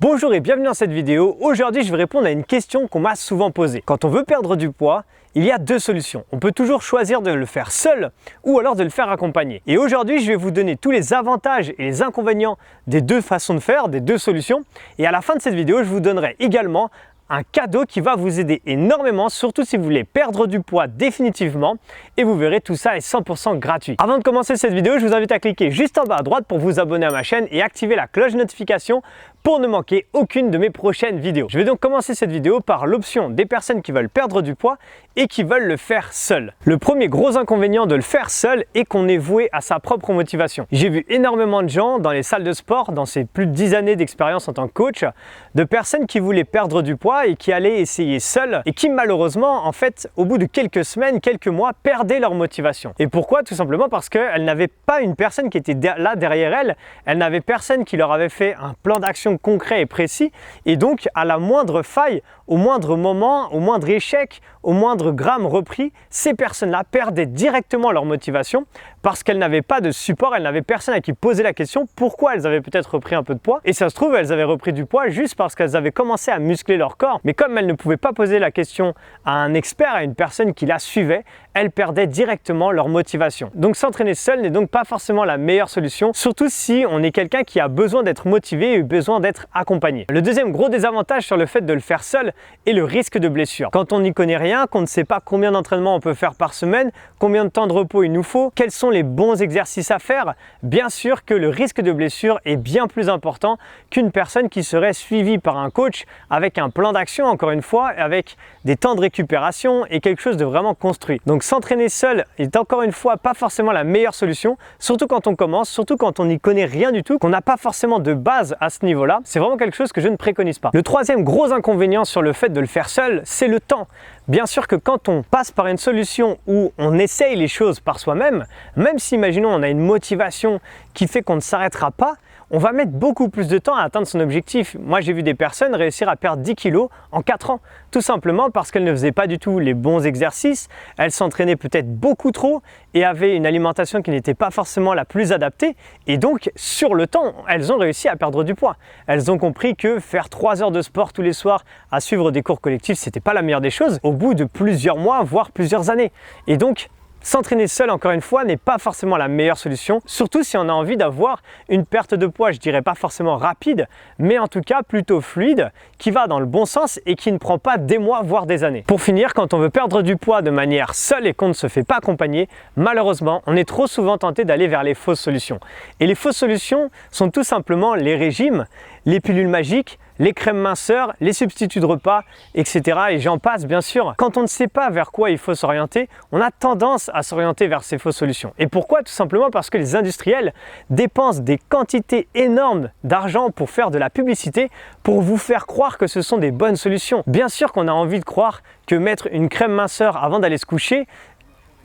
Bonjour et bienvenue dans cette vidéo. Aujourd'hui, je vais répondre à une question qu'on m'a souvent posée. Quand on veut perdre du poids, il y a deux solutions. On peut toujours choisir de le faire seul ou alors de le faire accompagné. Et aujourd'hui, je vais vous donner tous les avantages et les inconvénients des deux façons de faire, des deux solutions. Et à la fin de cette vidéo, je vous donnerai également un cadeau qui va vous aider énormément, surtout si vous voulez perdre du poids définitivement, et vous verrez, tout ça est 100% gratuit. Avant de commencer cette vidéo, je vous invite à cliquer juste en bas à droite pour vous abonner à ma chaîne et activer la cloche de notification pour ne manquer aucune de mes prochaines vidéos. Je vais donc commencer cette vidéo par l'option des personnes qui veulent perdre du poids et qui veulent le faire seul. Le premier gros inconvénient de le faire seul est qu'on est voué à sa propre motivation. J'ai vu énormément de gens dans les salles de sport, dans ces plus de 10 années d'expérience en tant que coach, de personnes qui voulaient perdre du poids et qui allaient essayer seules et qui malheureusement, en fait, au bout de quelques semaines, quelques mois, perdaient leur motivation. Et pourquoi? Tout simplement parce qu'elles n'avaient pas une personne qui était là derrière elles n'avaient personne qui leur avait fait un plan d'action concret et précis, et donc à la moindre faille, au moindre moment, au moindre échec, au moindre gramme repris, ces personnes-là perdaient directement leur motivation parce qu'elles n'avaient pas de support, elles n'avaient personne à qui poser la question pourquoi elles avaient peut-être repris un peu de poids. Et ça se trouve, elles avaient repris du poids juste parce qu'elles avaient commencé à muscler leur corps, mais comme elles ne pouvaient pas poser la question à un expert, à une personne qui la suivait, elles perdaient directement leur motivation. Donc s'entraîner seul n'est donc pas forcément la meilleure solution, surtout si on est quelqu'un qui a besoin d'être motivé et besoin d'être accompagné. Le deuxième gros désavantage sur le fait de le faire seul est le risque de blessure. Quand on n'y connaît rien, qu'on ne sait pas combien d'entraînements on peut faire par semaine, combien de temps de repos il nous faut, quels sont les bons exercices à faire, bien sûr que le risque de blessure est bien plus important qu'une personne qui serait suivie par un coach avec un plan d'action, encore une fois, avec des temps de récupération et quelque chose de vraiment construit. Donc s'entraîner seul est encore une fois pas forcément la meilleure solution, surtout quand on commence, surtout quand on n'y connaît rien du tout, qu'on n'a pas forcément de base à ce niveau-là. C'est vraiment quelque chose que je ne préconise pas. Le troisième gros inconvénient sur le fait de le faire seul, c'est le temps. Bien sûr que quand on passe par une solution où on essaye les choses par soi-même, même si imaginons on a une motivation qui fait qu'on ne s'arrêtera pas, on va mettre beaucoup plus de temps à atteindre son objectif. Moi, j'ai vu des personnes réussir à perdre 10 kilos en 4 ans, tout simplement parce qu'elles ne faisaient pas du tout les bons exercices, elles s'entraînaient peut-être beaucoup trop et avaient une alimentation qui n'était pas forcément la plus adaptée, et donc sur le temps, elles ont réussi à perdre du poids. Elles ont compris que faire 3 heures de sport tous les soirs à suivre des cours collectifs, c'était pas la meilleure des choses au bout de plusieurs mois, voire plusieurs années. Et donc, s'entraîner seul, encore une fois, n'est pas forcément la meilleure solution, surtout si on a envie d'avoir une perte de poids, je dirais pas forcément rapide, mais en tout cas plutôt fluide, qui va dans le bon sens et qui ne prend pas des mois, voire des années. Pour finir, quand on veut perdre du poids de manière seule et qu'on ne se fait pas accompagner, malheureusement, on est trop souvent tenté d'aller vers les fausses solutions. Et les fausses solutions sont tout simplement les régimes, les pilules magiques, les crèmes minceurs, les substituts de repas, etc. Et j'en passe, bien sûr. Quand on ne sait pas vers quoi il faut s'orienter, on a tendance à s'orienter vers ces fausses solutions. Et pourquoi? Tout simplement parce que les industriels dépensent des quantités énormes d'argent pour faire de la publicité, pour vous faire croire que ce sont des bonnes solutions. Bien sûr qu'on a envie de croire que mettre une crème minceur avant d'aller se coucher,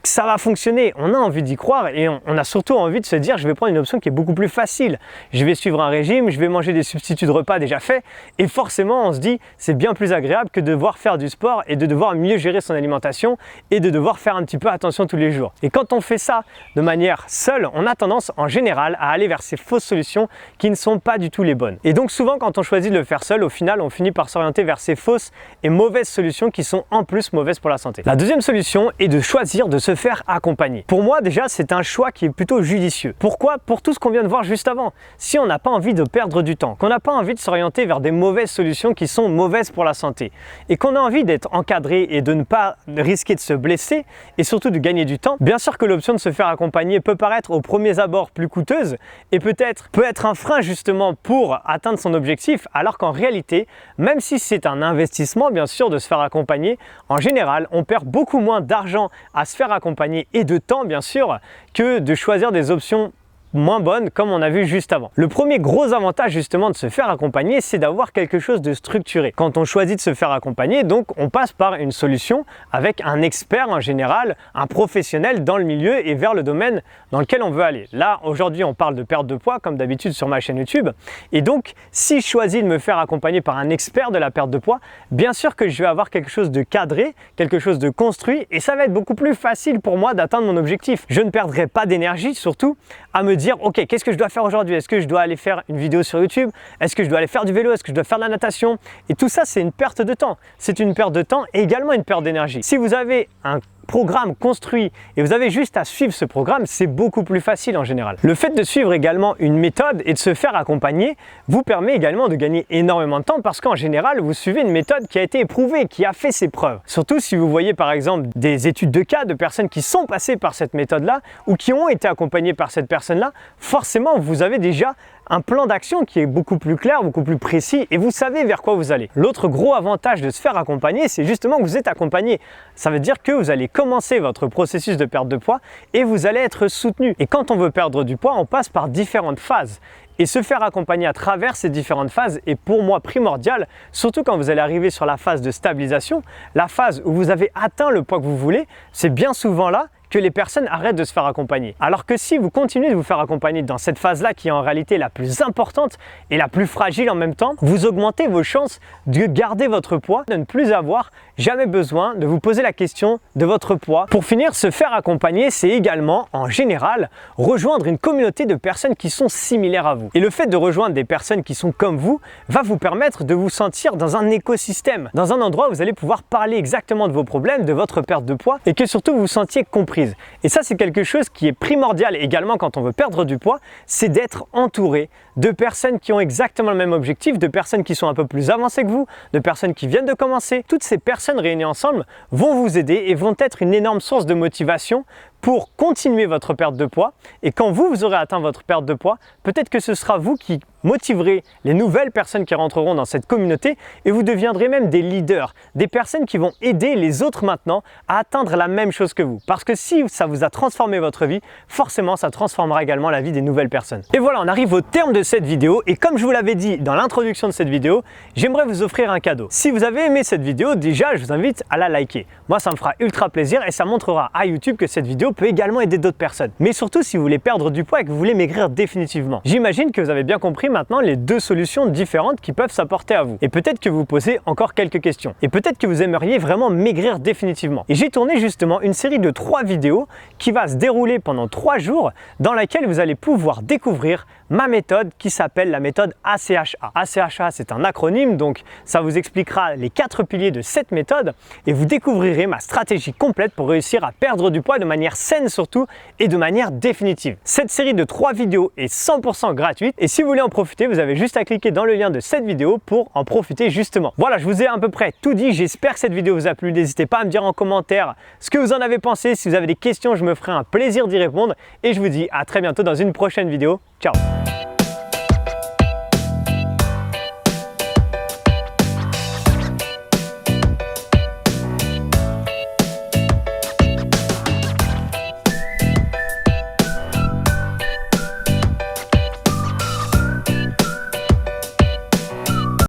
ça va fonctionner, on a envie d'y croire et on a surtout envie de se dire je vais prendre une option qui est beaucoup plus facile. Je vais suivre un régime, je vais manger des substituts de repas déjà faits et forcément on se dit c'est bien plus agréable que de devoir faire du sport et de devoir mieux gérer son alimentation et de devoir faire un petit peu attention tous les jours. Et quand on fait ça de manière seule, on a tendance en général à aller vers ces fausses solutions qui ne sont pas du tout les bonnes. Et donc souvent quand on choisit de le faire seul, au final on finit par s'orienter vers ces fausses et mauvaises solutions qui sont en plus mauvaises pour la santé. La deuxième solution est de choisir de se faire accompagner. Pour moi déjà c'est un choix qui est plutôt judicieux. Pourquoi? Pour tout ce qu'on vient de voir juste avant. Si on n'a pas envie de perdre du temps, qu'on n'a pas envie de s'orienter vers des mauvaises solutions qui sont mauvaises pour la santé et qu'on a envie d'être encadré et de ne pas risquer de se blesser et surtout de gagner du temps, bien sûr que l'option de se faire accompagner peut paraître aux premiers abords plus coûteuse et peut être un frein justement pour atteindre son objectif, alors qu'en réalité, même si c'est un investissement bien sûr de se faire accompagner, en général on perd beaucoup moins d'argent à se faire accompagner et de temps bien sûr que de choisir des options moins bonne comme on a vu juste avant. Le premier gros avantage justement de se faire accompagner, c'est d'avoir quelque chose de structuré. Quand on choisit de se faire accompagner, donc on passe par une solution avec un expert en général, un professionnel dans le milieu et vers le domaine dans lequel on veut aller. Là, aujourd'hui, on parle de perte de poids comme d'habitude sur ma chaîne YouTube. Et donc, si je choisis de me faire accompagner par un expert de la perte de poids, bien sûr que je vais avoir quelque chose de cadré, quelque chose de construit et ça va être beaucoup plus facile pour moi d'atteindre mon objectif. Je ne perdrai pas d'énergie surtout à me dire dire ok, qu'est-ce que je dois faire aujourd'hui? Est-ce que je dois aller faire une vidéo sur YouTube? Est-ce que je dois aller faire du vélo? Est-ce que je dois faire de la natation? Et tout ça, c'est une perte de temps. C'est une perte de temps et également une perte d'énergie. Si vous avez un programme construit et vous avez juste à suivre ce programme, c'est beaucoup plus facile en général. Le fait de suivre également une méthode et de se faire accompagner vous permet également de gagner énormément de temps parce qu'en général, vous suivez une méthode qui a été éprouvée, qui a fait ses preuves. Surtout si vous voyez par exemple des études de cas de personnes qui sont passées par cette méthode-là ou qui ont été accompagnées par cette personne-là, forcément vous avez déjà un plan d'action qui est beaucoup plus clair, beaucoup plus précis et vous savez vers quoi vous allez. L'autre gros avantage de se faire accompagner, c'est justement que vous êtes accompagné. Ça veut dire que vous allez commencer votre processus de perte de poids et vous allez être soutenu. Et quand on veut perdre du poids, on passe par différentes phases. Et se faire accompagner à travers ces différentes phases est pour moi primordial, surtout quand vous allez arriver sur la phase de stabilisation, la phase où vous avez atteint le poids que vous voulez, c'est bien souvent là que les personnes arrêtent de se faire accompagner. Alors que si vous continuez de vous faire accompagner dans cette phase-là qui est en réalité la plus importante et la plus fragile en même temps, vous augmentez vos chances de garder votre poids, de ne plus avoir jamais besoin de vous poser la question de votre poids. Pour finir, se faire accompagner, c'est également, en général, rejoindre une communauté de personnes qui sont similaires à vous. Et le fait de rejoindre des personnes qui sont comme vous va vous permettre de vous sentir dans un écosystème, dans un endroit où vous allez pouvoir parler exactement de vos problèmes, de votre perte de poids et que surtout vous vous sentiez compris. Et ça, c'est quelque chose qui est primordial également quand on veut perdre du poids, c'est d'être entouré de personnes qui ont exactement le même objectif, de personnes qui sont un peu plus avancées que vous, de personnes qui viennent de commencer. Toutes ces personnes réunies ensemble vont vous aider et vont être une énorme source de motivation pour continuer votre perte de poids. Et quand vous aurez atteint votre perte de poids, peut-être que ce sera vous qui motiverez les nouvelles personnes qui rentreront dans cette communauté et vous deviendrez même des leaders, des personnes qui vont aider les autres maintenant à atteindre la même chose que vous. Parce que si ça vous a transformé votre vie, forcément ça transformera également la vie des nouvelles personnes. Et voilà, on arrive au terme de cette vidéo et comme je vous l'avais dit dans l'introduction de cette vidéo, j'aimerais vous offrir un cadeau. Si vous avez aimé cette vidéo, déjà je vous invite à la liker. Moi ça me fera ultra plaisir et ça montrera à YouTube que cette vidéo peut également aider d'autres personnes. Mais surtout si vous voulez perdre du poids et que vous voulez maigrir définitivement. J'imagine que vous avez bien compris maintenant les deux solutions différentes qui peuvent s'apporter à vous. Et peut-être que vous posez encore quelques questions. Et peut-être que vous aimeriez vraiment maigrir définitivement. Et j'ai tourné justement une série de 3 vidéos qui va se dérouler pendant 3 jours dans laquelle vous allez pouvoir découvrir ma méthode qui s'appelle la méthode ACHA. ACHA, c'est un acronyme, donc ça vous expliquera les 4 piliers de cette méthode et vous découvrirez ma stratégie complète pour réussir à perdre du poids de manière saine surtout et de manière définitive. Cette série de 3 vidéos est 100% gratuite et si vous voulez en profiter, vous avez juste à cliquer dans le lien de cette vidéo pour en profiter justement. Voilà, je vous ai à peu près tout dit. J'espère que cette vidéo vous a plu. N'hésitez pas à me dire en commentaire ce que vous en avez pensé. Si vous avez des questions, je me ferai un plaisir d'y répondre et je vous dis à très bientôt dans une prochaine vidéo. Ciao!